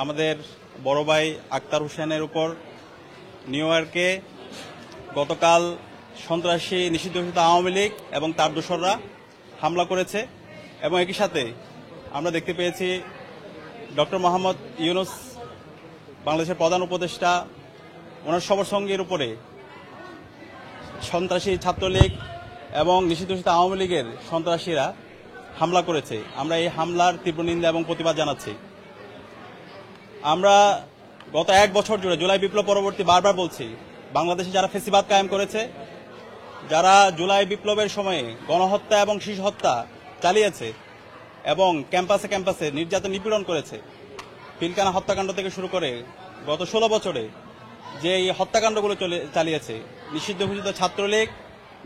আমাদের বড় ভাই আক্তার হোসেনের উপর নিউ ইয়র্কে গতকাল সন্ত্রাসী নিষিদ্ধ ঘোষিত আওয়ামী লীগ এবং তার দোসররা হামলা করেছে এবং একই সাথে আমরা দেখতে পেয়েছি ডক্টর মোহাম্মদ ইউনূস বাংলাদেশের প্রধান উপদেষ্টা ওনার সবার সঙ্গীর উপরে সন্ত্রাসী ছাত্রলীগ এবং নিষিদ্ধ ঘোষিত আওয়ামী লীগের সন্ত্রাসীরা হামলা করেছে। আমরা এই হামলার তীব্র নিন্দা এবং প্রতিবাদ জানাচ্ছি। আমরা গত এক বছর জুড়ে জুলাই বিপ্লব পরবর্তী বারবার বলছি, বাংলাদেশে যারা ফেসিবাদ কায়েম করেছে, যারা জুলাই বিপ্লবের সময়ে গণহত্যা এবং শিশু হত্যা চালিয়েছে এবং ক্যাম্পাসে ক্যাম্পাসে নির্যাতন নিপীড়ন করেছে, পিলখানা হত্যাকাণ্ড থেকে শুরু করে গত 16 বছরে যে এই হত্যাকাণ্ডগুলো চালিয়েছে, নিষিদ্ধ ঘোষিত ছাত্রলীগ,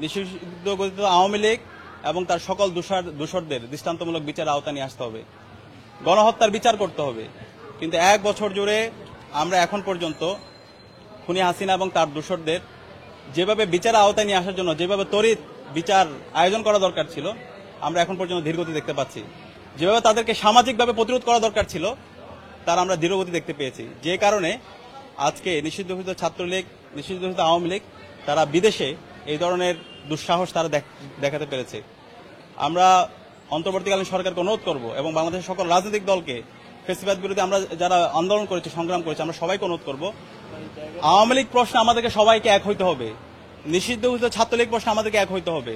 নিষিদ্ধ ঘোষিত আওয়ামী লীগ এবং তার সকল দোষরদের দৃষ্টান্তমূলক বিচার আওতায় নিয়ে আসতে হবে, গণহত্যার বিচার করতে হবে। কিন্তু এক বছর জুড়ে আমরা এখন পর্যন্ত খুনি হাসিনা এবং তার দোসরদের যেভাবে বিচার আওতায় নিয়ে আসার জন্য যেভাবে তড়িৎ বিচার আয়োজন করা দরকার ছিল, আমরা এখন পর্যন্ত ধীরগতি দেখতে পাচ্ছি। যেভাবে তাদেরকে সামাজিকভাবে প্রতিরোধ করা দরকার ছিল, তার আমরা ধীরগতি দেখতে পেয়েছি। যে কারণে আজকে নিষিদ্ধ ঘোষিত ছাত্রলীগ, নিষিদ্ধ ঘোষিত আওয়ামী লীগ তারা বিদেশে এই ধরনের দুঃসাহস তারা দেখাতে পেরেছে। আমরা অন্তর্বর্তীকালীন সরকারকে অনুরোধ করব এবং বাংলাদেশের সকল রাজনৈতিক দলকে, ফেসিবাদ বিরোধী আমরা যারা আন্দোলন করেছি, সংগ্রাম করেছি, আমরা সবাইকে অনুরোধ করব, আওয়ামী লীগ প্রশ্নে আমাদেরকে সবাইকে এক হইতে হবে, নিষিদ্ধ ঘোষিত ছাত্রলীগ প্রশ্নে আমাদেরকে এক হইতে হবে।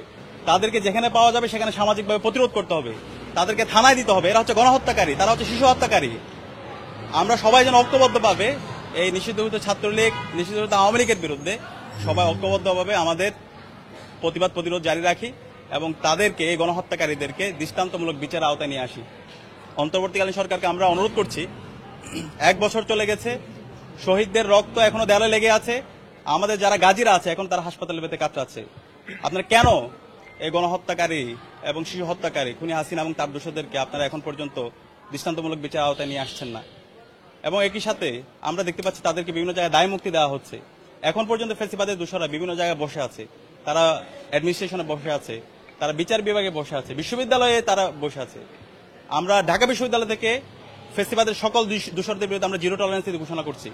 তাদেরকে যেখানে পাওয়া যাবে সেখানে সামাজিকভাবে প্রতিরোধ করতে হবে, তাদেরকে থানায় দিতে হবে। এরা হচ্ছে গণহত্যাকারী, তারা হচ্ছে শিশু হত্যাকারী। আমরা সবাই যেন ঐক্যবদ্ধভাবে এই নিষিদ্ধ ঘোষিত ছাত্রলীগ, নিষিদ্ধ ঘোষিত আওয়ামী লীগের বিরুদ্ধে সবাই ঐক্যবদ্ধভাবে আমাদের প্রতিবাদ প্রতিরোধ জারি রাখি এবং তাদেরকে, এই গণহত্যাকারীদেরকে দৃষ্টান্তমূলক বিচার আওতায় নিয়ে আসি। অন্তর্বর্তীকালীন সরকারকে আমরা অনুরোধ করছি, এক বছর চলে গেছে, শহীদদের রক্ত এখনো দেয়ালে লেগে আছে, আমাদের যারা গাজীরা আছে এখন তারা হাসপাতালে বেঁধে কাতরাচ্ছে। আপনারা কেন এই গণহত্যাকারী এবং শিশু হত্যাকারী খুনি হাসিনা এবং তার দোষরদেরকে আপনারা এখন পর্যন্ত দৃষ্টান্তমূলক বিচার আওতায় নিয়ে আসছেন না? এবং একই সাথে আমরা দেখতে পাচ্ছি তাদেরকে বিভিন্ন জায়গায় দায় মুক্তি দেওয়া হচ্ছে। এখন পর্যন্ত ফেসিবাদের দোষরা বিভিন্ন জায়গায় বসে আছে, তারা অ্যাডমিনিস্ট্রেশনে বসে আছে, তারা বিচার বিভাগে বসে আছে, বিশ্ববিদ্যালয়ে তারা বসে আছে। আমরা ঢাকা বিশ্ববিদ্যালয় থেকে ফেসিবাদের সকল দোষরদের বিরুদ্ধে আমরা জিরো টলারেন্স ঘোষণা করছি।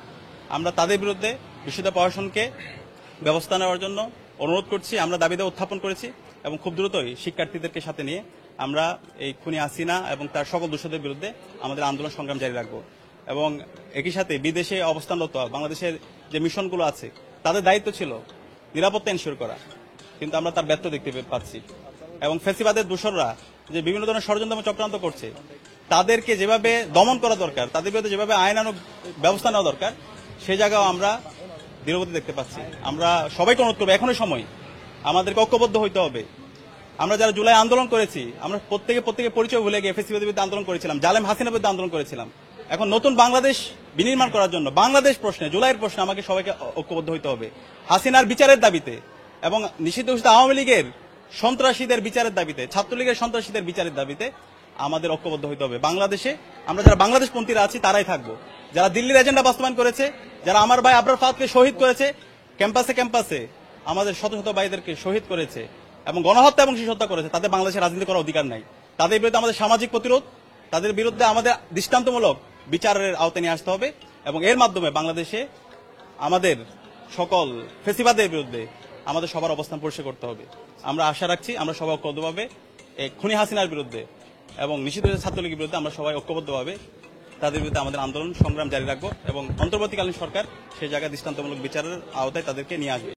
আমরা তাদের বিরুদ্ধে বিশ্ববিদ্যালয় প্রশাসনকে ব্যবস্থা নেওয়ার জন্য অনুরোধ করছি। আমরা দাবিতে উত্থাপন করেছি এবং খুব দ্রুতই শিক্ষার্থীদেরকে সাথে নিয়ে আমরা এই খুনি হাসিনা এবং তার সকল দোষরদের বিরুদ্ধে আমাদের আন্দোলন সংগ্রাম জারি রাখবো। এবং একই সাথে বিদেশে অবস্থানরত বাংলাদেশের যে মিশনগুলো আছে, তাদের দায়িত্ব ছিল নিরাপত্তা এনশিওর করা, কিন্তু আমরা তার ব্যর্থ দেখতে পাচ্ছি। এবং ফেসিবাদের দোসররা যে বিভিন্ন ধরনের ষড়যন্ত্র চক্রান্ত করছে, তাদেরকে যেভাবে দমন করা দরকার, তাদের বিরুদ্ধে যেভাবে আইনানুগ ব্যবস্থা নেওয়া দরকার, সেই জায়গাও আমরা ধীরগতি দেখতে পাচ্ছি। আমরা সবাইকে অনুরোধ করবো, এখনই সময়, আমাদেরকে ঐক্যবদ্ধ হইতে হবে। আমরা যারা জুলাই আন্দোলন করেছি, আমরা প্রত্যেকে পরিচয় ভুলে গিয়ে ফেসিবাদের বিরুদ্ধে আন্দোলন করেছিলাম, জালেম হাসিনার বিরুদ্ধে আন্দোলন করেছিলাম। এখন নতুন বাংলাদেশ বিনির্মাণ করার জন্য বাংলাদেশ প্রশ্নে, জুলাইয়ের প্রশ্নে আমাকে সবাইকে ঐক্যবদ্ধ হইতে হবে। হাসিনার বিচারের দাবিতে এবং নিষিদ্ধ ঘোষিত আওয়ামী লীগের সন্ত্রাসীদের বিচারের দাবিতে, ছাত্রলীগের সন্ত্রাসীদের বিচারের দাবিতে আমাদের ঐক্যবদ্ধ হইতে হবে। বাংলাদেশে আমরা যারা বাংলাদেশপন্থীরা আছি তারাই থাকবো। যারা দিল্লির এজেন্ডা বাস্তবায়ন করেছে, যারা আমার ভাই আবরার ফাহাদকে শহীদ করেছে, ক্যাম্পাসে ক্যাম্পাসে আমাদের শত শত ভাইদেরকে শহীদ করেছে এবং গণহত্যা এবং শিশু হত্যা করেছে, তাদের বাংলাদেশে রাজনীতি করার অধিকার নাই। তাদের বিরুদ্ধে আমাদের সামাজিক প্রতিরোধ, তাদের বিরুদ্ধে আমাদের দৃষ্টান্তমূলক বিচারের আওতায় নিয়ে আসতে হবে এবং এর মাধ্যমে বাংলাদেশে আমাদের সকল ফেসিবাদের বিরুদ্ধে আমাদের সবার অবস্থান পরিষ্কার করতে হবে। আমরা আশা রাখছি আমরা সবাই ঐক্যবদ্ধভাবে এই খুনি হাসিনার বিরুদ্ধে এবং নিষিদ্ধ ছাত্রলীগের বিরুদ্ধে আমরা সবাই ঐক্যবদ্ধভাবে তাদের বিরুদ্ধে আমাদের আন্দোলন সংগ্রাম জারি রাখবো এবং অন্তর্বর্তীকালীন সরকার সেই জায়গায় দৃষ্টান্তমূলক বিচারের আওতায় তাদেরকে নিয়ে আসবে।